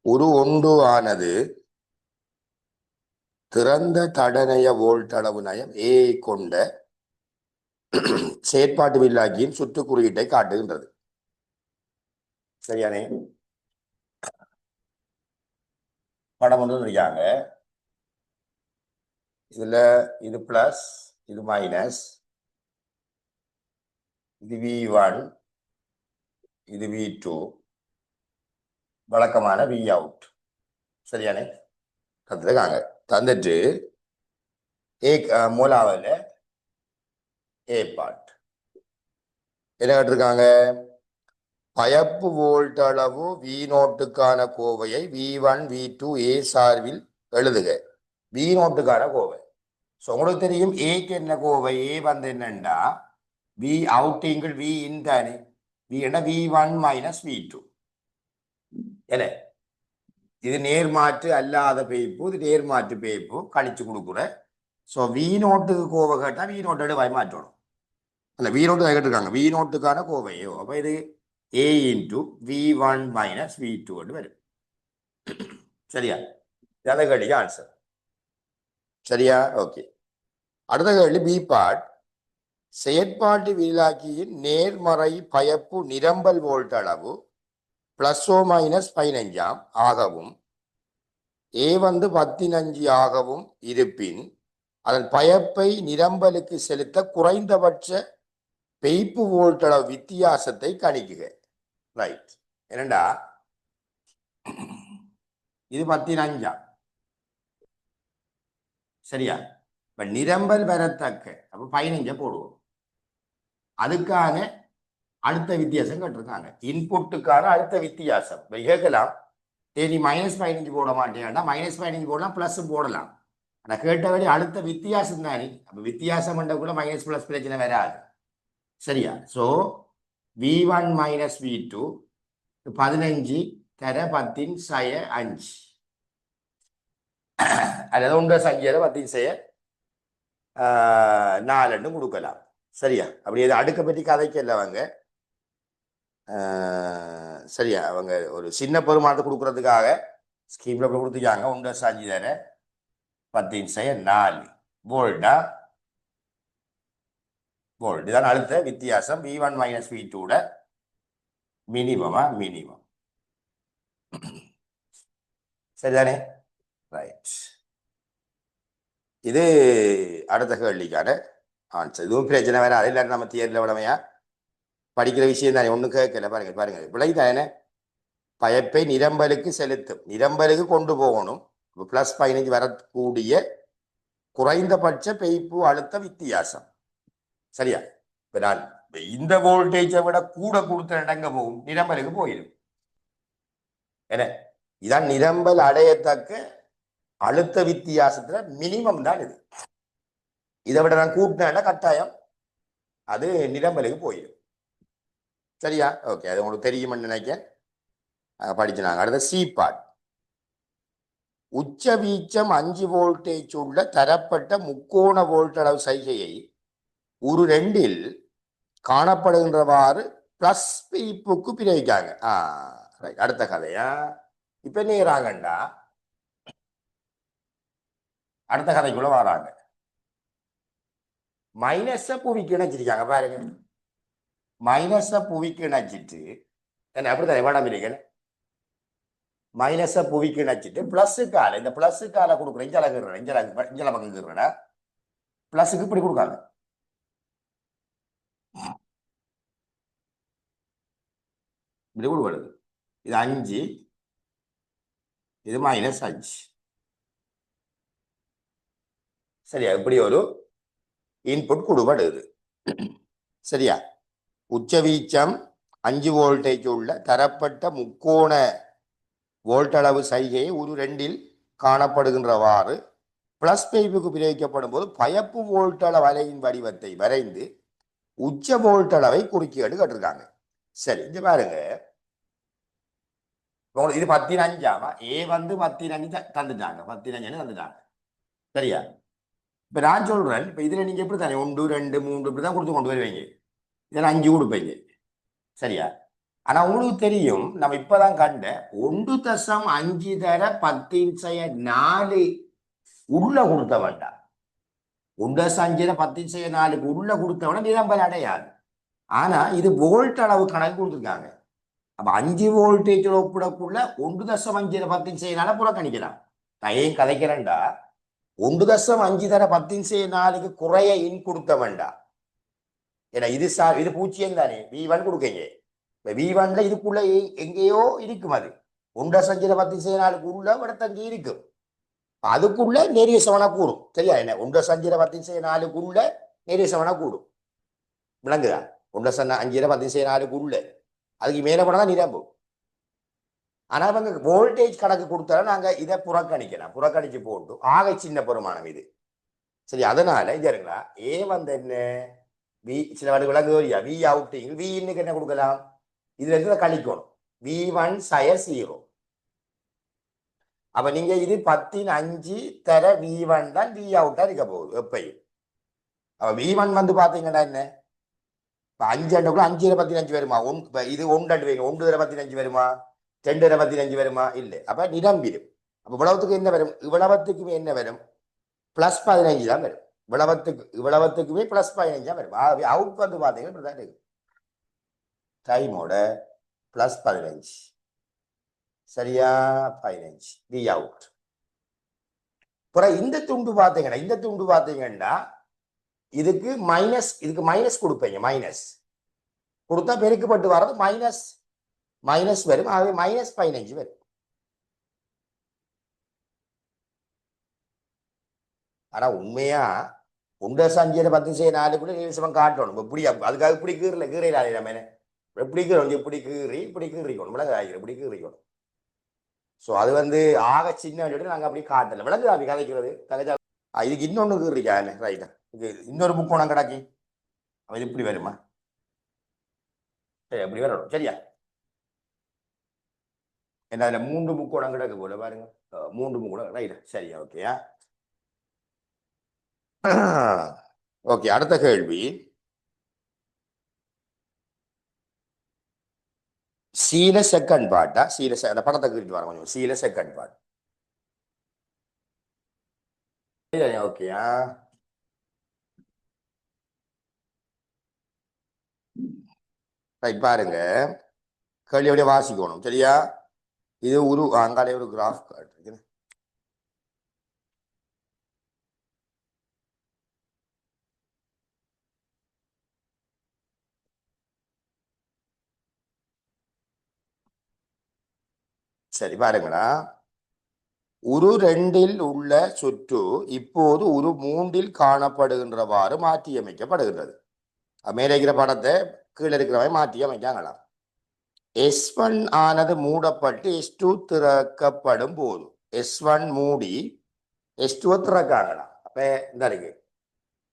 ஒரு ஒன்று ஆனது திறந்த தடநய வோல்ட் அளவு நயம் ஏ கொண்ட செயற்பாட்டு வில்லாக்கியின் சுற்று குறியீட்டை காட்டுகின்றது. சரியானே? படம் ஒன்று இருக்காங்க. இதுல இது பிளஸ், இது மைனஸ், இது V1, இது V2, வழக்கமான V அவுட். சரியானே? தந்துருக்காங்க. தந்துட்டு மூலாவில் ஏ பார்ட் என்ன கேட்டிருக்காங்க? பயப்பு வோல்ட் அளவு V0க்கான கோவையை V1 V2 ஏ சார்பில் எழுதுக. V0க்கான கோவை. ஸோ உங்களுக்கு தெரியும் ஏக்கு என்ன கோவை? ஏ வந்து என்னண்டா V அவுட்டிங்கில் V இன் தானே. V என்ன? V1 minus V2. என்ன இது நேர்மாற்று அல்லாத பேய்ப்பு, இது நேர்மாற்று பேய்ப்பு கழிச்சு கொடுக்குற. ஸோ V0க்கு கோவை கேட்டால் V0 மாற்றணும். அல்ல V0 கேட்டிருக்காங்க. V0க்கான கோவையோ அப்போ இது A into V1 minus V2 வரும். சரியா? இதான் கேள்விக்கு ஆன்சர். சரியா? ஓகே. அடுத்த கேள்வி பி பார்ட். செயற்பாட்டு வில்லாக்கியின் நேர்மறை பயப்பு நிரம்பல் வோல்ட் அளவு பிளஸோ மைனஸ் 15 ஆகவும் ஏ வந்து 15 ஆகவும் இருப்பின் அதன் பயப்பை நிரம்பலுக்கு செலுத்த குறைந்தபட்ச பெய்ப்பு வோல்ட் அளவு வித்தியாசத்தை கணிக்குக. ரைட். என்னண்டா இது 15. சரியா? இப்ப நிரம்பல் வரத்தக்க அப்ப 15 போடுவோம். அதுக்கான அடுத்த வித்தியாசம் கேட்டிருக்காங்க. இன்புட்டுக்கான அடுத்த வித்தியாசம் கேட்கலாம். நீ -15 போட மாட்டேன்டா, -15 போடலாம், பிளஸ் போடலாம். ஆனா கேட்டபடி அடுத்த வித்தியாசம் தானே. அப்ப வித்தியாசம் பண்ண கூட மைனஸ் பிளஸ் பிரச்சனை வராது. சரியா? ஸோ V1 மைனஸ் V2 15 தர 10 சய 5 அதாவது உண்ட சங்கியதை 10 செய்ய 4 கொடுக்கலாம். சரியா? அப்படி எது அடுக்க பற்றி கதைக்கல அவங்க. சரியா? அவங்க ஒரு சின்ன பெருமானத்தை கொடுக்கறதுக்காக ஸ்கீம்ல கொடுத்துருக்காங்க. உண்ட சாஞ்சி தர 10 செய்ய 4 வோல்டா வோல்ட். இதான் அடுத்த வித்தியாசம். V1 மைனஸ் V2 மினிமமா மினிமம். சரிதானே? ரைட். இது அடுத்த கேள்விக்கான ஆன்சர். இதுவும் பிரச்சனை வேற. அதில் நம்ம தியரில் விடமையா படிக்கிற விஷயம் தானே. ஒன்றும் கேட்கல. பாருங்க பாருங்க விளை தானே. பயப்பை நிரம்பலுக்கு செலுத்தும், நிரம்பலுக்கு கொண்டு போகணும். பிளஸ் 15 வரக்கூடிய குறைந்தபட்ச பெய்ப்பு அழுத்த வித்தியாசம். சரியா? இப்ப நான் இந்த வோல்டேஜை விட கூட கொடுத்த இடங்க போகும், நிரம்பலுக்கு போயிடும். என்ன இதான் நிரம்பல் அடையத்தக்க அழுத்த வித்தியாசத்துல மினிமம் தான் இது. இதை விட நான் கூட்டினா கட்டாயம் அது நிரம்பலுக்கு போயிடும். சரியா? ஓகே. அது உங்களுக்கு தெரியும்னு நினைக்கிறேன். படிச்சுனாங்க. அடுத்த சி பார்ட். உச்ச வீச்சம் 5 வோல்டேஜ் உள்ள தரப்பட்ட முக்கோண வோல்ட் அளவு சைகையை ஒரு 2ல் காணப்படுகின்றவாறு பிளஸ் பீப்புக்கு பிரயோகிக்காங்க. அடுத்த கதையா இப்ப நேராங்கண்டா அடுத்த கதைக்குள்ள வராங்க. மைனஸ புவிக்கு இணைச்சிருக்காங்க. பாருங்க, மைனஸ புவிக்கு இணைச்சிட்டு என்ன அப்படித்தானே வேணாம் இருக்கேன். மைனஸ புவிக்கு இணைச்சிட்டு பிளஸுக்கால இந்த பிளஸுக்கால கொடுக்குறேன். இஞ்சல பங்குறேன்னா பிளஸுக்கு இப்படி கொடுக்காங்க. இப்படி கொடுப்படுது. இது 5, இது -5. சரியா? இப்படி ஒரு இன்புட் கொடுப்படுது. சரியா? உச்சவீச்சம் 5 வோல்டேஜ் உள்ள தரப்பட்ட முக்கோண வோல்ட் அளவு சைகையை ஒரு 2ல் காணப்படுகின்றவாறு பிளஸ் பைப்புக்கு பிரயோகிக்கப்படும் போது பயப்பு வோல்ட் அளவு அலையின் வடிவத்தை வரைந்து உச்ச வோல்ட் அளவை குறுக்கிட்டு கேட்டிருக்காங்க. சரி, இங்க பாருங்க. இது 15. ஏ வந்து 15 தந்துட்டாங்க. 15 தந்துட்டாங்க. சரியா? இப்ப நான் சொல்றேன், இப்ப இதுல நீங்க எப்படி தானே 1 2 3 இப்படிதான் கொடுத்து கொண்டு வருவீங்க. இதில் 5 கொடுப்பீங்க. சரியா? ஆனா உங்களுக்கு தெரியும் நம்ம இப்பதான் கண்ட 1.5 தர 10⁴ உள்ள கொடுத்த வேண்டாம். 1.5 10⁴ உள்ள கொடுத்த வேண்டாம் நிரம்பல் அடையாது. ஆனா இது வோல்ட் அளவு கணக்கு கொடுத்துருக்காங்க. அப்ப 5 வோல்டேஜ் ஒப்பிடக்குள்ள 1.5 10⁴ புறக்கணிக்கலாம். நான் ஏன் கதைக்கிறேன்டா 1.5 தர 10⁴ குறைய இன் கொடுத்த வேண்டாம். ஏன்னா இது இது 0 தானே, V1 கொடுக்கீங்க. V1ல இதுக்குள்ள எங்கேயோ இருக்கும். அது 1.5 10⁴ உள்ள இடத்தங்கி இருக்கும். அதுக்குள்ள நேரிய சமனா கூடும். சரியா? என்ன 1.5 10⁴ நேரிய சமனா கூடும். விளங்குதா? 1.5 10⁴ அதுக்கு மேல போனா நிரம்பும். ஆனா அவங்க வோல்டேஜ் கணக்கு கொடுத்தாலும் நாங்க இதை புறக்கணிக்கலாம். புறக்கணிச்சு போட்டு ஆக சின்ன பெருமானம் இது. சரி, அதனால இது இருங்களா ஏ வந்து என்ன வி சில வாடு விளங்கு வி அவுட்டிங் வி இன்னுக்கு என்ன கொடுக்கலாம்? இதுல இருந்து கழிக்கணும். V1 0. அப்ப நீங்க இது 10⁵ தர V1 தான் V அவுட்டா இருக்க போகுது எப்பயும். அப்ப V1 வந்து பாத்தீங்கன்னா என்ன 5 5 15 வருமா? இது 1 1 தர 15 வருமா? 2 தர 15 வருமா? இல்லை. அப்ப நிரம்பிடும். அப்ப இவ்வளவுத்துக்கு என்ன வரும்? இவ்வளவுத்துக்குமே என்ன வரும்? +15 தான் வரும். இவ்வளவுத்துக்குமே +15 தான் வரும். அவுட் வந்து பாத்தீங்கன்னா இப்படிதான் இருக்கு. டைமோட +15. சரியா? 15 வி அவுட். அப்புறம் இந்த துண்டு பாத்தீங்கன்னா இதுக்கு மைனஸ் கொடுப்பீங்க. மைனஸ் கொடுத்தா பெருக்கப்பட்டு வர்றது மைனஸ் வரும். ஆகவே -15 வரும். ஆனா உண்மையா 1.5 10⁴ நிமிஷம் காட்டணும். இப்படி அதுக்காக இப்படி கீரையில நம்ம எப்படி கீறணும்? இப்படி கீறிக்கணும். விலங்கு இப்படி கீறிக்கணும். ஸோ அது வந்து ஆக சின்ன நாங்கள் அப்படி காட்டல. விலங்கு அப்படி கதைக்கிறது தகஜா. இதுக்கு இன்னொன்று கீறிக்கா என்ன? ரைட்டா, இது இன்னொரு முக்கோணம் கிடக்கி அவன் இப்படி வருமா? சரி, அப்படி வரணும். சரியா? என்ன அதுல 3 முக்கோணம் கிடக்கு போல பாருங்க. 3 முக்கோணம். ரைட், சரியா? ஓகேயா? ஓகே, அடுத்த கேள்வி. சீல செகண்ட் பார்ட்டா? அந்த படத்தை கேட்டு வர கொஞ்சம். சீல செகண்ட் பார்ட். ஓகேயா? ரைட், பாருங்க. கேள்வியோட வாசிக்கணும். சரியா? இது ஒரு அங்காலே ஒரு கிராஃப் காட்டுறது. சரி, பாருங்களா. ஒரு 2ல் உள்ள சுற்று இப்போது ஒரு 3ல் காணப்படுகின்றவாறு மாற்றியமைக்கப்படுகின்றது. மேலே இருக்கிற படத்தை கீழே இருக்கிறவை மாற்றி அமைக்காங்களாம். S1 ஆனது மூடப்பட்டு S2 திறக்கப்படும் போது S1 மூடி S2 திறக்காங்களாம். அப்ப இந்த இருக்கு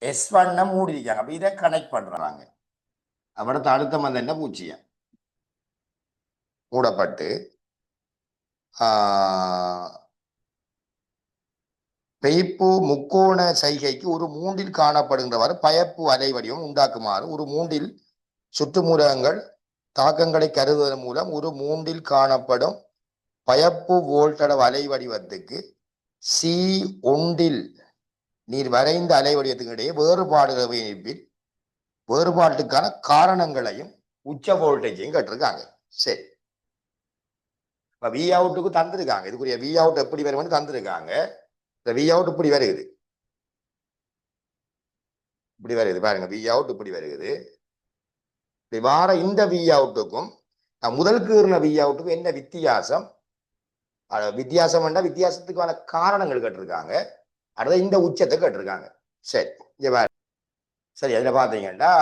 S1 மூடி இருக்காங்க. அப்ப இதை கனெக்ட் பண்றாங்க. அவடத்த அடுத்த வந்து என்ன? 0 மூடப்பட்டு பெய்ப்பு முக்கோண சைகைக்கு ஒரு 3ல் காணப்படுகின்றவாறு பயப்பு அலை வடிவம் உண்டாக்குமாறு ஒரு 3ல் சுற்றுமுறங்கள் தாக்கங்களை கருதுவதன் மூலம் ஒரு 3ல் காணப்படும் பயப்பு வோல்டளவு அலை வடிவத்துக்கு C1ல் நீர் வரைந்த அலை வடிவத்துக்கு இடையே வேறுபாட்டுக்கான காரணங்களையும் உச்ச வோல்டேஜையும் கட்டிருக்காங்க. சரி, இப்ப வி அவுட்டுக்கு தந்திருக்காங்க. இதுக்குரிய வி அவுட் எப்படி வரும்னு தந்திருக்காங்க. இந்த வி அவுட் இப்படி வருகுது. இப்படி வருது பாருங்க. வி அவுட் இப்படி வருகுது. இப்படி வார இந்த வி அவுட்டுக்கும் முதலுக்கு இருந்த வி அவுட்டுக்கும் என்ன வித்தியாசம்? வித்தியாசத்துக்கான காரணங்கள் கேட்டிருக்காங்க. அடுத்த இந்த உச்சத்தை கேட்டிருக்காங்க. சரி, சரி, அதுல பாத்தீங்கன்னா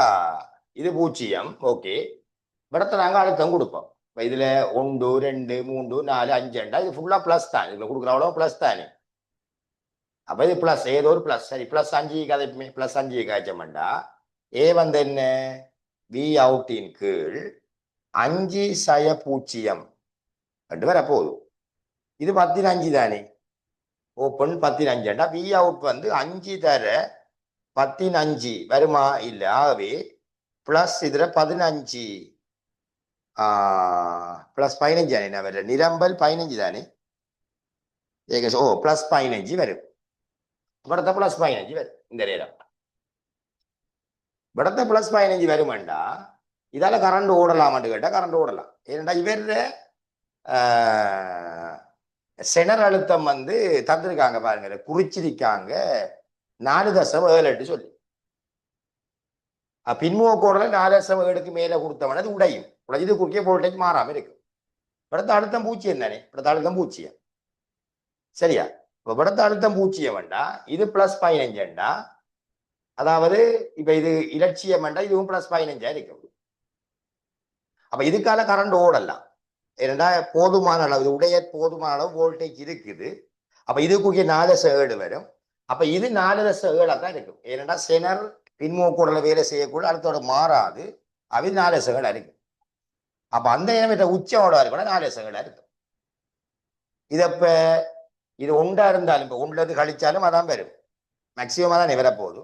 இது 0. ஓகே, இடத்த நாங்க அழுத்தம் கொடுப்போம். இதுல 1 2 3 4 5 இது ஃபுல்லா பிளஸ் தான். இதுல கொடுக்குற அவ்வளவு பிளஸ் தானே. அப்ப இது பிளஸ், ஏதோ ஒரு பிளஸ். சரி, +5 கதைப்புமே. +5 காய்ச்சமாண்டா ஏ வந்து என்ன? வி அவுட்டின் கீழ் 5⁴ ரெண்டு வர போதும். இது 15 தானே. ஓப்பன் 15 வி அவுட் வந்து 5 தர 15 வருமா? இல்ல. ஆகவே பிளஸ் இதுல 15 പ്ലസ് 15 ആണ് വരിക. നിരമ്പൽ 15 தானே ഏകദേശം. പ്ലസ് 15 വരും. ഇവിടുത്തെ പ്ലസ് 15 വരും. இந்த நேரம் ഇവിടുത്തെ പ്ലസ് 15 വരുമണ്ട. இதால கரண்ட் ஓடலாமான்னு கேட்டா கரண்ட் ஓடலாம். ஏன்னா இவരുടെ செனர் அழுத்தம் வந்து தந்திருக்காங்க பாருங்க, குறிச்சிருக்காங்க 4.78 சொல்லி. பின்முகோடல 4.7க்கு மேல கொடுத்தவன அது உடையும். உடைஞ்சது குறுக்கே வோல்டேஜ் மாறாம இருக்கு. இവിടുത്തെ அழுத்தம் 0 தானே, இവിടുത്തെ அழுத்தம் 0. சரியா? இப்ப இവിടുത്തെ அழுத்தம் 0 வேண்டா, இது பிளஸ் 15 வேண்டா. அதாவது இப்ப இது இலட்சியம் வேண்டா, இதுவும் பிளஸ் 15 இருக்கும். அப்ப இதுக்கால கரண்ட் ஓடலாம். ஏன்னா போதுமான அளவு உடைய போதுமான அளவு வோல்டேஜ் இருக்குது. அப்ப இது குறுக்கே 4.7 வரும். அப்ப இது 4.7 தான் இருக்கும். ஏன்னா செனர் பின்முகோடல வேலை செய்யக்கூட அடுத்தோட மாறாது. அது 4.7 இருக்கு. அப்ப அந்த நேரம் உச்சோட இருக்கணும் 4.7 இருக்கும். இதப்ப இது ஒன்றா இருந்தாலும் இப்ப ஒன்றது கழிச்சாலும் அதான் வரும். மேக்சிமமா தான் வரப்போகுது.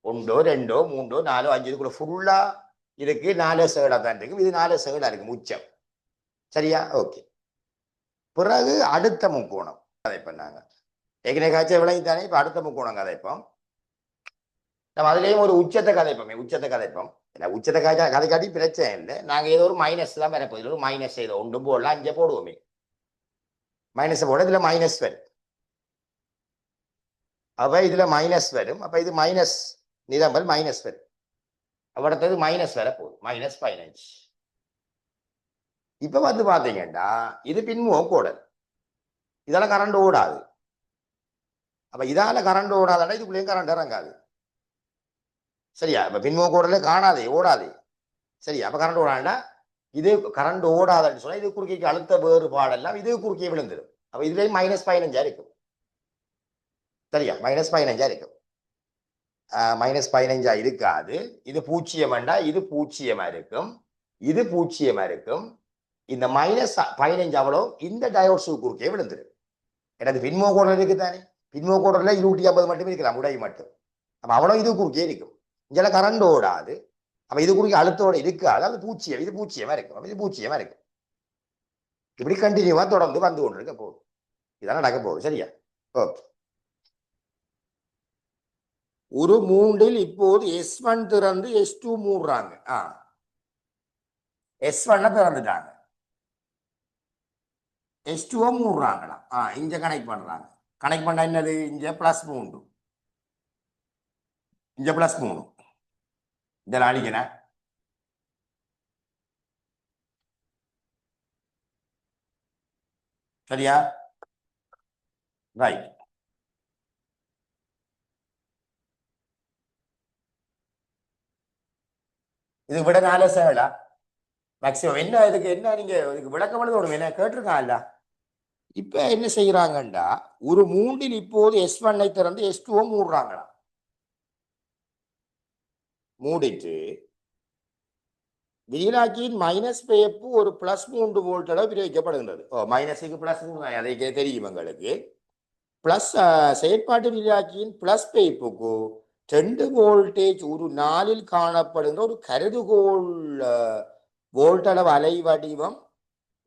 1 2 3 4 5 இதுக்குள்ள ஃபுல்லா இதுக்கு 4.7 தான் இருக்கும். இது 4.7 இருக்கும் உச்சம். சரியா? ஓகே. பிறகு அடுத்த முக்கோணம் கதைப்போம். நாங்க ஏற்கனவே காய்ச்சல் விளங்கித்தானே. இப்ப அடுத்த முக்கோணம் கதைப்போம். நம்ம அதுலயும் ஒரு உச்சத்தை கதைப்போமே, உச்சத்தை கதைப்போம். உச்சத்தை கதை காட்டி பிரச்சனை இல்லை. நாங்க ஏதோ ஒரு மைனஸ் தான் வரப்போகுது. ஒரு மைனஸ் ஏதோ 1 போடலாம், 5 போடுவோமே. மைனஸ் போட இதுல மைனஸ் வரும். அப்ப இதுல மைனஸ் வரும். அப்ப இது மைனஸ் நிரம்பல் மைனஸ் வரும். அடுத்தது மைனஸ் வரப்போகுது, மைனஸ் 15. இப்ப வந்து பாத்தீங்கன்னா இது பின்முகம் கோடல். இதால கரண்ட் ஓடாது. அப்ப இதால கரண்ட் ஓடாதா இதுக்குள்ளேயும் கரண்ட் இறங்காது. சரியா? இப்ப பின்முக கோடல காணாதே, ஓடாது. சரியா? அப்ப கரண்ட் ஓடாண்டா இது கரண்ட் ஓடாதுன்னு சொன்னா இது குறுக்கே அழுத்த வேறுபாடெல்லாம் இது குறுக்கே விழுந்துடும். அப்ப இதுலயும் மைனஸ் 15 இருக்கும். சரியா? மைனஸ் 15 இருக்கும். மைனஸ் 15 இருக்காது. இது 0 வேண்டா, இது 0 இருக்கும், இது 0 இருக்கும். இந்த மைனஸ் 15 அவ்வளோ இந்த டயோட்ஸு குறுக்கே விழுந்துடும். எனக்கு பின்முக கோடல் இருக்குதானே, பின்முக கோடல 250 மட்டுமே இருக்கலாம், உடை மட்டும். அப்ப அவ்வளோ இது குறுக்கே இருக்கும். இங்கே கரண்ட் ஓடாது. அப்ப இது குறுக்கே அழுத்தோட இருக்காது. அது 0, இது 0 இருக்கும், இது 0 இருக்கும். இப்படி கண்டினியூவா தொடர்ந்து வந்து கொண்டிருக்க போகுது. இதான் நடக்க போகுது. சரியா? ஓகே. ஒரு மூன்றில் இப்போது S1 திறந்து S2 மூடுறாங்க. S1 திறந்துட்டாங்க, S2 மூடுறாங்களா? இங்க கனெக்ட் பண்றாங்க. கனெக்ட் பண்ண என்னது? இங்க +3, இங்க +3. இதெல்லாம் அடிக்கிறேன். சரியா? ரைட். இது விட 4.7 மேக்சிமம். என்ன இதுக்கு என்ன நீங்க இதுக்கு விளக்கம் எழுதணும், என்ன கேட்டிருக்காங்கல்ல. இப்ப என்ன செய்யறாங்கண்டா ஒரு மூன்றில் இப்போது S1 திறந்து S2 மூடுறாங்களா. மூடிட்டு விதிவிலக்கின் மைனஸ் பேப்பு ஒரு +3 வோல்ட் அளவு பிரயோகிக்கப்படுகின்றது. மைனஸுக்கு +3 அதை தெரியும் எங்களுக்கு. பிளஸ் செயற்பாட்டு விதிவிலக்கின் பிளஸ் பேப்புக்கு 2 வோல்டேஜ் ஒரு நாளில் காணப்படுகின்ற ஒரு கருதுகோள் வோல்ட் அளவு அலை வடிவம்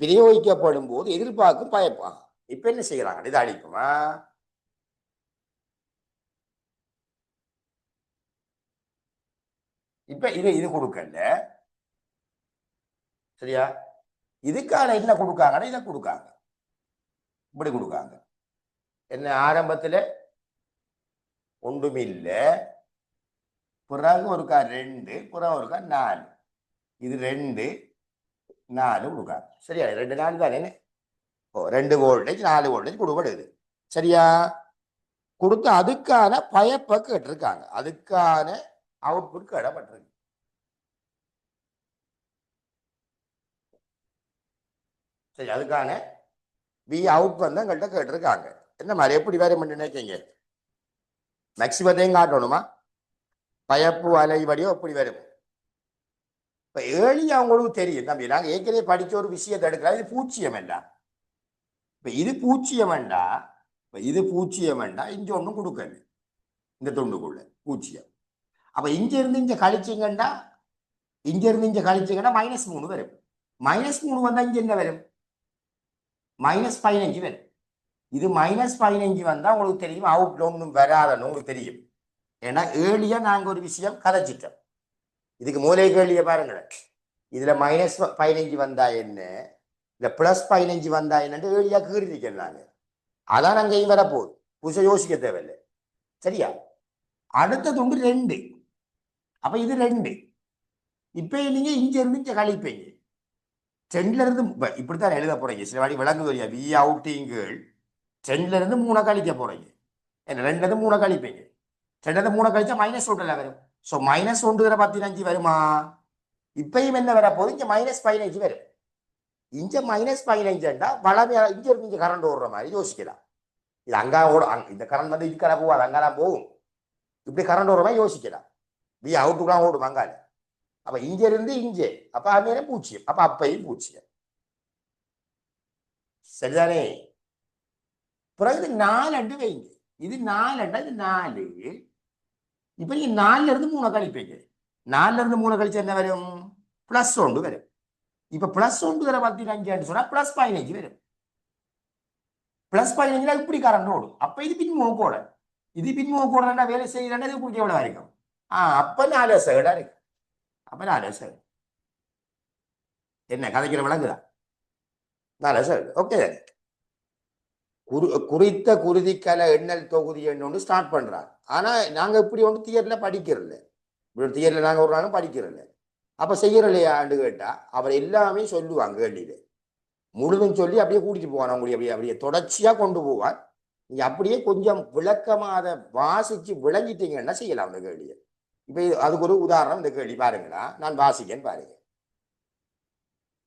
பிரயோகிக்கப்படும் போது எதிர்பார்க்கும் பயப்பா. இப்ப என்ன செய்யறாங்க? இது அடிக்குமா? இப்ப இது கொடுக்கல. சரியா? இதுக்கான என்ன கொடுக்காங்கன்னா இதை கொடுக்காங்க, இப்படி கொடுக்காங்க. என்ன ஆரம்பத்துல ஒன்றுமில்லை, பிறகு ஒருக்கா 2, பிறகு ஒருக்கா 4. இது 2 4 கொடுக்காங்க. சரியா? 2 4 தானே. 2 வோல்டேஜ் 4 வோல்டேஜ் கொடுக்கப்படுது. சரியா? கொடுத்து அதுக்கான பயப்பை கேட்டிருக்காங்க, அதுக்கான அவுட்புட் கேடப்பட்டிருக்கு. சரி, அதுக்கான வி அவுட் வந்து எங்கள்கிட்ட கேட்டிருக்காங்க. என்ன மாதிரி எப்படி வேற நினைக்கீங்க? மேக்சிமத்தையும் காட்டணுமா? பயப்பு அலை வடிவம் எப்படி வரும்? இப்ப ஏழி அவங்களுக்கு தெரியும் தம்பி, நாங்க ஏற்கனவே படிச்ச ஒரு விஷயத்தை எடுக்கலாம். இது 0 இல்ல. இப்ப இது 0 வேண்டா, இப்ப இது 0 வேண்டா, இங்க ஒண்ணும் கொடுக்கல இந்த துண்டுக்குள்ள 0. அப்ப இங்க இருந்து இங்க கழிச்சிங்கன்னா, இங்க இருந்து இங்க கழிச்சிங்கன்னா -3 வரும். -3 வந்தா இங்க என்ன வரும்? -15 வரும். இது -15 வந்தா உங்களுக்கு தெரியும் அவுட்ல ஒன்றும் வராதுன்னு உங்களுக்கு தெரியும். ஏன்னா ஏழியா நாங்க ஒரு விஷயம் கதைச்சிட்டோம். இதுக்கு மூலை கேள்வியை பாருங்களேன். இதுல -15 வந்தா என்ன, இந்த +15 வந்தா என்னன்னு ஏழியா கீறிருக்கேன் நாங்க. அதான் அங்கேயும் வரப்போகுது. புதுசா யோசிக்க தேவையில்லை. சரியா? அடுத்தது உண்டு 2. அப்ப இது 2. இப்ப நீங்க இங்க இருந்து இங்க கழிப்பீங்க. 2ல இருந்து இப்படித்தான் எழுத போறீங்க. சில வாடி விளங்கு வரியா வி அவுட்டிங்கள் 2ல இருந்து 3 கழிக்க போறீங்க. என்ன 2ல இருந்து 3 கழிப்பீங்க. 2ல இருந்து 3 கழிச்சா -1 வரும். ஸோ -1 வருமா? இப்பயும் என்ன வர போகுது? இங்க -15 வரும். இங்க -15 வளமையா இங்க இருந்து இங்க கரண்ட் ஓடுற மாதிரி யோசிக்கலாம். இது அங்கா ஓட இந்த கரண்ட் வந்து இதுக்கான போகாது, அங்கதான் போகும். இப்படி கரண்ட் ஓடுற மாதிரி யோசிக்கலாம். வி அவுட்டுக்குலாம் ஓடும் அங்கால. அப்ப இங்க இருந்து இங்கே அப்ப அந்நேரம் 0. அப்ப அப்பையும் 0. சரிதானே? பிறகு இது 4 வைங்க. இது 4 இது 4. இப்ப நீங்க 4ல இருந்து 3 கழிப்பீங்க. 4ல இருந்து 3 கழிச்சு என்ன வரும்? +1 வரும். இப்ப +1 வர 15 சொன்னா +15 வரும். +15 இப்படி கரண்ட் ஓடும். அப்ப இது பின்முக கோட. இது பின்முக கோடா வேலை செய்யறா இது குடிக்க எவ்வளவு இருக்கும்? அப்ப 4 சைடா இருக்கு. அப்ப 4 சைடு என்ன கதைக்கிற விளங்குதா? 4 சைடு ஓகே. குறித்த குருதிக்கல எண்ணல் தொகுதி ஒன்று ஸ்டார்ட் பண்றாங்க. ஆனா நாங்க இப்படி ஒன்று தியரில் படிக்கிறதில்ல. இப்படி தியரில் நாங்க ஒரு நாளும் படிக்கிறதில்ல. அப்ப செய்யறலையான்னு கேட்டா அவர் எல்லாமே சொல்லுவாங்க கேள்வியில முழுதும் சொல்லி அப்படியே கூட்டிட்டு போவான். அவங்களுடைய அப்படியே அப்படியே தொடர்ச்சியா கொண்டு போவார். நீங்க அப்படியே கொஞ்சம் விளக்கமா அதை வாசிச்சு விளங்கிட்டீங்கன்னா செய்யலாம் அந்த கேள்வியை. இப்ப அதுக்கு ஒரு உதாரணம் இந்த கேள்வி பாருங்களா, நான் வாசிக்கேன்னு பாருங்க.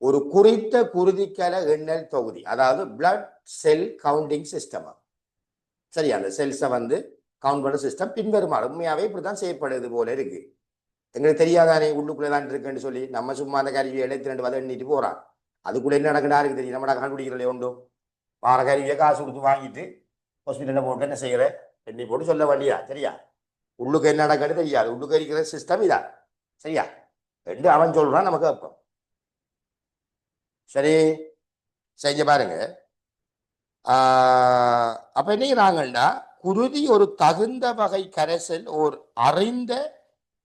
ஒரு குறித்த குருதிக்கல எண்ணல் தொகுதி, அதாவது பிளட் செல் கவுண்டிங் சிஸ்டம். சரி, அந்த செல்ஸை வந்து கவுண்ட் பண்ண சிஸ்டம் பின்வருமாறு உண்மையாவே இப்படித்தான் செய்யப்படுது போல இருக்கு. எங்களுக்கு தெரியாதானே உள்ளுக்குள்ளதான் இருக்குன்னு சொல்லி நம்ம சும்மா அந்த கருவியை 72 வதை எண்ணிட்டு போறான். அதுக்குள்ள என்ன நடக்குறாருக்கு தெரியும். நம்ம கண்டுபிடிக்கிறதே உண்டு. வார கருவியை காசு கொடுத்து வாங்கிட்டு ஹாஸ்பிட்டலில் போட்டு என்ன செய்யற எண்ணி போட்டு சொல்ல வேண்டியா? சரியா? உள்ளுக்கு என்ன நடக்குன்னு தெரியாது. உள்ளுக்கு இருக்கிற சிஸ்டம் இதா. சரியா? என்று அவன் சொல்றான், நமக்கு கேட்போம். சரி, செஞ்ச பாருங்க. அப்ப என்ன குருதி ஒரு தகுந்த வகை கரைசல் ஓர் அறிந்த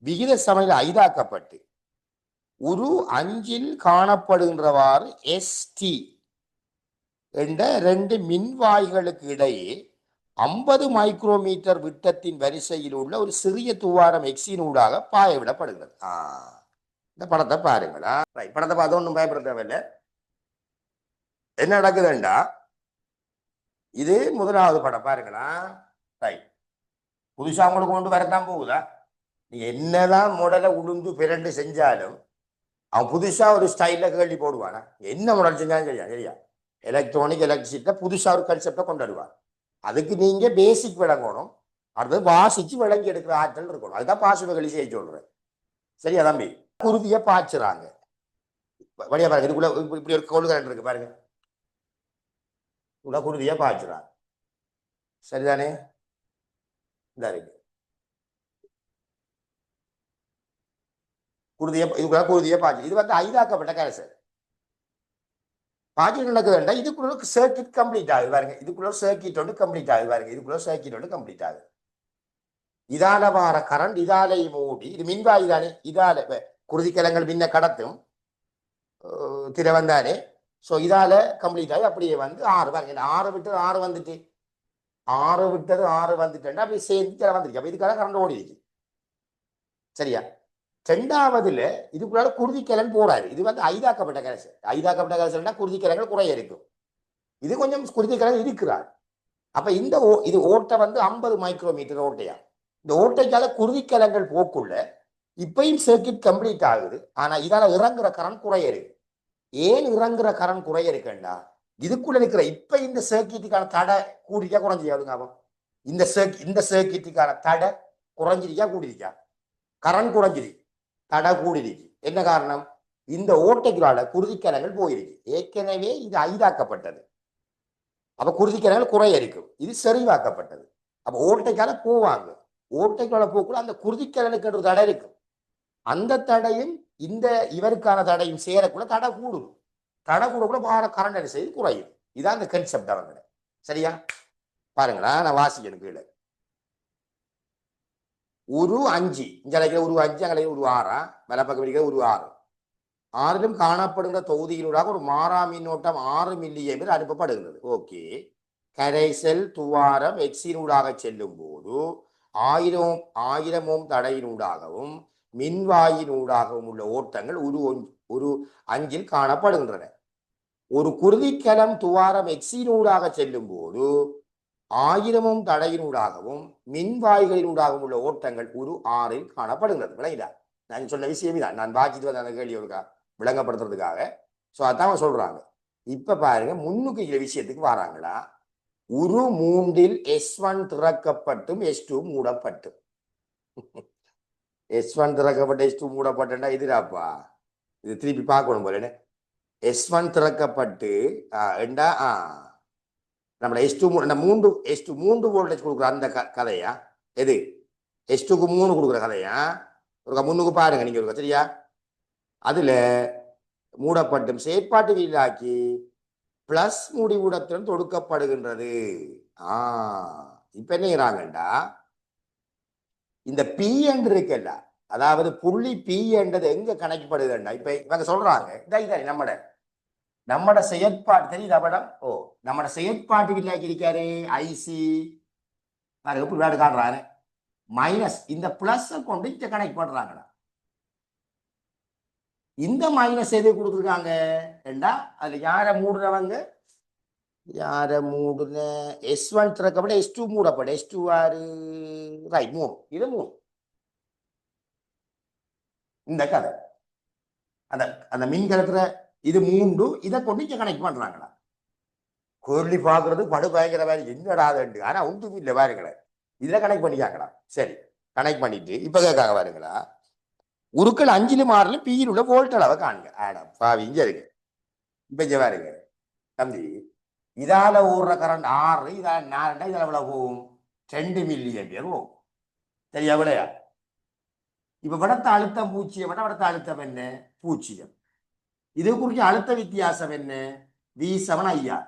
விகித சமையல் ஐதாக்கப்பட்டு ஒரு 5இல் காணப்படுகின்றவாறு ST என்ற 2 மின்வாய்களுக்கு இடையே 50 மைக்ரோமீட்டர் விட்டத்தின் வரிசையில் உள்ள ஒரு சிறிய துவாரம் எக்ஸினூடாக பாய விடப்படுகிறது. இந்த படத்தை பாருங்களா. படத்தை பார்த்து ஒன்றும் பயப்பட தேவையில்லை. என்ன நடக்குதுண்டா, இது முதலாவது படம் பாருங்களா. புதுசா உங்களுக்கு கொண்டு வரத்தான் போகுதா? நீ என்னதான் முடலை உளுந்து பிரண்டு செஞ்சாலும் அவன் புதுசா ஒரு ஸ்டைல கேள்வி போடுவானா? என்ன முடல் செஞ்சாலும் சரியா? சரியா? எலக்ட்ரானிக் எலக்ட்ரிசிட்டியில புதுசா ஒரு கன்செப்டை கொண்டு வருவார். அதுக்கு நீங்க பேசிக் விளங்கணும். அடுத்தது வாசிச்சு விளங்கி எடுக்கிற ஆற்றல் இருக்கணும். அதுதான் பாசுபகளி செய்ய சொல்றேன். சரியா தம்பி? குருதியை பாய்ச்சுறாங்க. வழியா பாருங்க, இதுக்குள்ள இப்படி ஒரு கொள்கரண்ட் இருக்கு பாருங்க. இவ்வளவு குருதியை பாய்ச்சுறாங்க. சரிதானே? இந்த இருக்கு குருதியை, இதுக்குள்ள குருதியை பாய்ச்சு. இது வந்து ஐதாக்கப்பட்ட கரைசல் பாய்ச்சல் நடக்குதுண்டா. இதுக்குள்ள சர்க்கிட் கம்ப்ளீட் ஆகுது பாருங்க. இதுக்குள்ள சர்க்கிட் ஒன்று கம்ப்ளீட் ஆகுது பாருங்க. இதுக்குள்ள சர்க்கிட் ஒன்று கம்ப்ளீட் ஆகுது. இதால வார கரண்ட் இதாலை மூடி, இது மின்வாயு தானே, இதால குருதிக்கலங்கள் மின்ன கடத்தும் திரவந்தானே. ஸோ இதால கம்ப்ளீட் ஆகி அப்படியே வந்து 6 பாருங்க. 6 விட்டு 6 வந்துட்டு 6 விட்டது 6 வந்துட்டேன்னா அப்படியே சேர்ந்து திரவம் வந்துருக்கு. அப்ப இதுக்காக கரண்ட் ஓடி இருக்கு. சரியா? 2வதுல இதுக்குள்ளால குருதிக்கலன் போறாரு. இது வந்து ஐதாக்கப்பட்ட கரைசல். ஐதாக்கப்பட்ட கரைசல்னா குருதிக்கலங்கள் குறைய இருக்கும். இது கொஞ்சம் குருதிக்கலன் இருக்கிறார். அப்ப இந்த இது ஓட்டை வந்து 50 மைக்ரோமீட்டர் ஓட்டையா. இந்த ஓட்டைக்கால குருதிக்கலங்கள் போக்குள்ள இப்பயும் சர்க்கிட் கம்ப்ளீட் ஆகுது. ஆனா இதால இறங்குற கரண்ட் குறைய இருக்கு. ஏன் இறங்குற கரண்ட் குறைய இருக்குண்டா, இதுக்குள்ள இருக்கிற இப்ப இந்த சர்க்கிட்டுக்கான தடை கூடிக்கா குறைஞ்சிருக்காதுங்க. இந்த சர்க்கிட்டுக்கான தடை குறைஞ்சிருக்கா கூடியிருக்கா? கரண்ட் குறைஞ்சிருக்கு, தடை கூடிருக்கு. என்ன காரணம்? இந்த ஓட்டைகளால குருதிக்கலங்கள் போயிருக்கு. ஏற்கனவே இது ஐதாக்கப்பட்டது. அப்ப குருதிக்கலங்கள் குறைய இருக்கும். இது செறிவாக்கப்பட்டது. அப்ப ஓட்டைக்கால போவாங்க. ஓட்டைக்கால போக்குள்ள அந்த குருதிக்கலனுக்கு ஒரு தடை இருக்கும். அந்த தடையும் இந்த இவருக்கான தடையும் சேரக்குள்ள தடை கூடும். தடை கூட கூட பார கரண்ட் என்ன செய்து குறையும். இதான் அந்த கன்செப்ட் அவங்க. சரியா? பாருங்களா, நான் வாசிக்கணும் கீழே. ஒரு 5 இங்க ஒரு 5 அங்கே ஒரு 6 வலப்பக்கம் இருக்கிற ஒரு 6 6லும் காணப்படுகிற தொகுதியினூடாக ஒரு மாறா மின்னோட்டம் 6 மில்லியம்பர் அனுப்பப்படுகிறது. ஓகே. கரைசல் துவாரம் எக்ஸினூடாக செல்லும் போது 1000 ஓம் தடையினூடாகவும் மின்வாயினூடாகவும் உள்ள ஓட்டங்கள் ஒரு 5ல் காணப்படுகின்றன. ஒரு குருதிக்கலம் துவாரம் எக்ஸினூடாக செல்லும் போது 1000 ஓம் தடையினூடாகவும் மின்வாய்களினூடாகவும் உள்ள ஓட்டங்கள் ஒரு 6ல் காணப்படுகிறது. விளங்கிடா? நான் சொன்ன விஷயமே தான். நான் வாசித்து வந்த அந்த கேள்வி விளங்கப்படுத்துறதுக்காக. ஸோ அதான் சொல்றாங்க. இப்ப பாருங்க, முன்னுக்கு இந்த விஷயத்துக்கு வராங்களா. ஒரு 3ல் S1 திறக்கப்பட்டும் S2 மூடப்பட்டும். S1 திறக்கப்பட்டு S2 மூடப்பட்டா இதுடாப்பா, இது திருப்பி பார்க்கணும் போல. S1 திறக்கப்பட்டு நம்மள S2 3 வோல்டேஜ் கொடுக்குற அந்த கதையா எது? S2க்கு 3 கொடுக்குற கதையா? ஒரு முன்னுக்கு பாருங்க நீங்க ஒரு. சரியா? அதுல மூடப்பட்டும் செயற்பாட்டு வீலாக்கி பிளஸ் முடிவுடத்துடன் தொடுக்கப்படுகின்றது. இப்ப என்னங்கிறாங்கண்டா, இந்த பி என்று இருக்குல்ல, அதாவது புள்ளி பி என்றது எங்க கணக்கப்படுதுன்னா, இப்ப இவங்க சொல்றாங்க நம்மட செயற்பாடு தெரியுதா படம்? நம்மட செயற்பாட்டு வீலாக்கி இருக்காரு ஐசி விளையாடு காட்டுறாரு. மைனஸ் இந்த பிளஸ் கொண்டு இங்க கனெக்ட் பண்றாங்கடா. இந்த மைனஸ் எது கொடுத்துருக்காங்க ஏண்டா, அதுல யார மூடுறவங்க, யார மூடுன S1 திறக்கப்பட S2 மூடப்பட S2 ஆறு ரைட் 3 இது 3. இந்த கதை அந்த அந்த மின்கலத்துல இது 3 இதை கொண்டு இங்க கனெக்ட் பண்றாங்களா. கோர்லி பாக்குறது படு பயங்கர வேலை என்னடாது. ஆனா ஒன்றும் இல்லை பாருங்களேன், இதுல கனெக்ட் பண்ணிக்காங்களா. சரி, கனெக்ட் பண்ணிட்டு இப்ப கேட்காங்க பாருங்களா, உருக்கள் 5லும் 6லும் பியில் உள்ள வோல்ட் அளவை காணுங்க. பாவி இங்க இருக்கு. இப்ப இங்க பாருங்க தம்பி, இதால ஓடுற கரண்ட் 6, இதால 4, இதால எவ்வளவு போகும்? 2 மில்லியம்பியர் போகும். சரியா விளையா? இப்ப விடத்த அழுத்தம் 0 விடத்த அழுத்தம் என்ன? 0. இது குறிக்க அழுத்த வித்தியாசம் என்ன? V7 IR.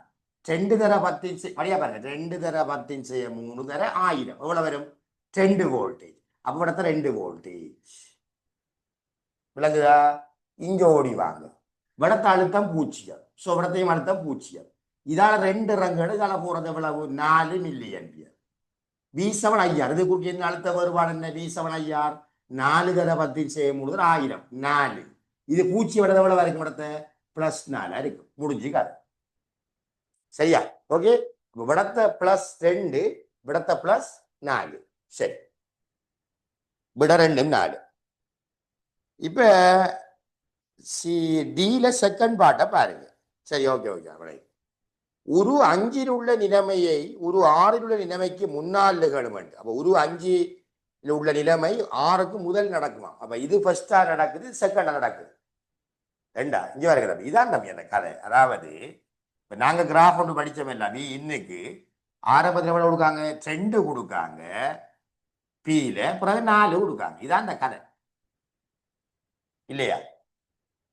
2 தர 10 படியா பாருங்க, 2 தர 10 3 தர 1000 எவ்வளவு வரும்? 2 வோல்டேஜ். அப்ப விடத்த 2 வோல்டேஜ். விளங்குதா? இங்க ஓடி வாங்க. விடத்த அழுத்தம் 0. சோ விடத்தையும் அழுத்தம் 0. இதால 2 ரங்கடு, இதால போறது எவ்வளவு? 4 மில்லியம்பியர். V7 IR. இது குறிக்க என்ன அழுத்த வருவாடு என்ன? V7 IR 4 தர 10 3 1000 4. இது 0 விட எவ்வளவு வரைக்கும்? விடத்த +4 இருக்கும். முடிஞ்சு கதை. சரியா? ஓகே. விடத்த +2, விடத்த +4. சரி, விட 2 4. இப்ப டில செகண்ட் பார்ட்டை பாருங்க. சரி, ஓகே ஓகே. ஒரு 5ல் உள்ள நிலைமையை ஒரு 6ல் உள்ள நிலைமைக்கு முன்னால் நிகழும். அப்ப ஒரு 5ல் உள்ள நிலைமை 6க்கு முதல் நடக்குமா? அப்ப இது ஃபர்ஸ்டா நடக்குது, செகண்டா நடக்குது. ரெண்டா இங்க வருகிறது. இதான் நம்ம அந்த கதை. அதாவது இப்ப நாங்க கிராஃப் ஒன்று படிச்சோம் எல்லாமே. இன்னைக்கு ஆரம்பத்தில் எவ்வளவு கொடுக்காங்க? 2 கொடுக்காங்க, பியில பிறகு 4 கொடுக்காங்க. இதான் அந்த கதை இல்லையா?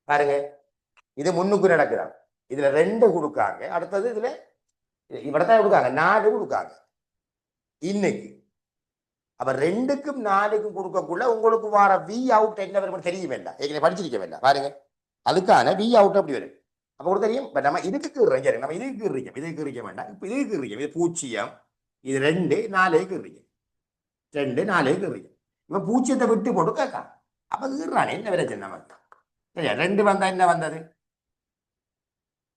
பாருங்க, இது முன்னுக்கு நடக்குறாங்க. இதுல 2 கொடுக்காங்க, அடுத்தது இதுல இவ்வளவுதான் கொடுக்காங்க, 4 கொடுக்காங்க இன்னைக்கு. அப்ப 2க்கும் 4க்கும் கொடுக்கக்குள்ள உங்களுக்கு வர வி அவுட் என்ன வரும் தெரியும் இல்ல? ஏற்கனவே படிச்சிருக்க வேண்டாம். பாருங்க, அதுக்கான வி அவுட் அப்படி வரும். அப்ப கூட தெரியும். நம்ம இதுக்கு நம்ம இதுக்கு இருக்க வேண்டாம். இப்ப இதுக்கு இருக்கோம். இது 0, இது 2 4க்கு இருக்கீங்க, 2 4க்கு இருக்கீங்க. இப்ப 0 விட்டு போட்டு கேட்கான். அப்ப ஈர்றானே என்ன பிரச்சனை நமக்கு? சரியா? 2 வந்தா என்ன வந்தது?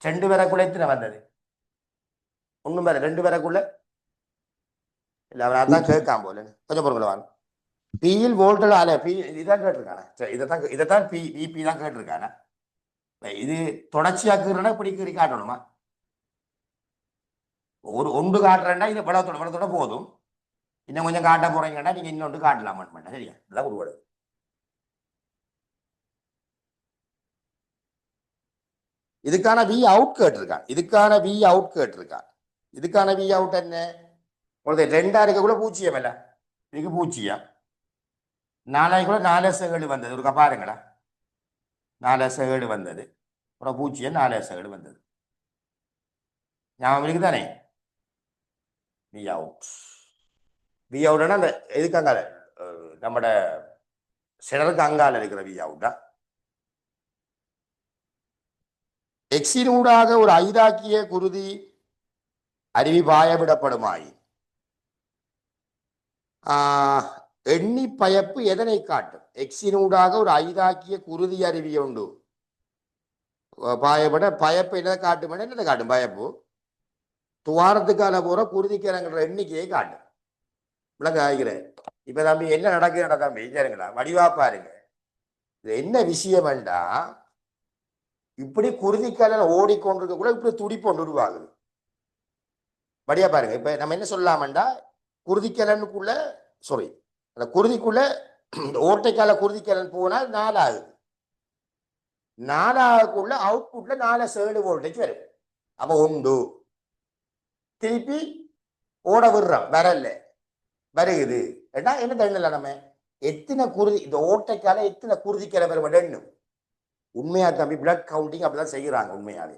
2 வரக்குள்ள எத்தனை வந்தது? ஒண்ணும் வேற 2 வரக்குள்ள இல்ல. அவர் அதான் கேட்காம போல. கொஞ்சம் பொருட்கள் வாங்க. பியில் வோல்டேஜ் ஆல பி இதான் கேட்டிருக்கானே. இதைத்தான் பிபி தான் கேட்டிருக்கானே. இது தொடர்ச்சியாக்குறா இப்படி காட்டணுமா? ஒரு ஒன்று காட்டுறேன்னா இது படத்தோட போதும். இன்னும் கொஞ்சம் காட்ட போறீங்கன்னா நீங்க இன்னொன்று காட்டலாம். சரியா? இதான் உருவாடு. இதுக்கான வி அவுட் கேட்டிருக்கான். இதுக்கான வி அவுட் கேட்டிருக்கான். இதுக்கான வி அவுட் என்ன? உங்களுக்கு 2 இருக்கக்குள்ள 0 இல்ல, இதுக்கு 0. நாளைக்குள்ள 4s7 வந்தது ஒரு பாருங்களா, 4s7 வந்தது, அப்புறம் 0 4s7 வந்தது. ஞாபகம் இருக்குதானே? We out. வி அவுட்னா அந்த எதுக்கு அங்கால நம்மட சிலருக்கு அங்கால இருக்கிற வி அவுட்டா. எக்ஸினூடாக ஒரு ஐதாக்கிய குருதி அருவி பாயவிடப்படுமாய் எண்ணி பயப்பு எதனை காட்டும்? எக்ஸினூடாக ஒரு ஐதாக்கிய குருதி அருவி உண்டு பாயப்பட பயப்பு என்னதை காட்டும்? என்னதை காட்டும்? பயப்பு துவாரத்துக்கான போற குருதிக்கிறங்கிற எண்ணிக்கையை காட்டும். விளங்க ஆகிறேன். இப்ப தம்பி என்ன நடக்குதுடா தம்பி சரிங்களா, வடிவா பாருங்க. இது என்ன விஷயம் வேண்டா, இப்படி குருதிக்கலன் ஓடிக்கொண்டிருக்க கூட இப்படி துடிப்பு உருவாகுது. வடிவா பாருங்க. இப்ப நம்ம என்ன சொல்லலாம்டா, குருதிக்கலனுக்குள்ள சாரி அந்த குருதிக்குள்ள ஓட்டைக்கால குருதிக்கலன் போனால் 4 ஆகுது. 4 அவுட்புட்ல 4 வோல்டேஜ் வரும். அப்ப உண்டு திருப்பி ஓட விடுறோம், வரல வருகுது. ஏன்னா என்ன தண்ணல நம்ம எத்தனை குருதி இந்த ஓட்டைக்கால எத்தனை குருதிக்கிற வரும் எண்ணும். உண்மையா தம்பி பிளட் கவுண்டிங் அப்படிதான் செய்யறாங்க உண்மையாவே.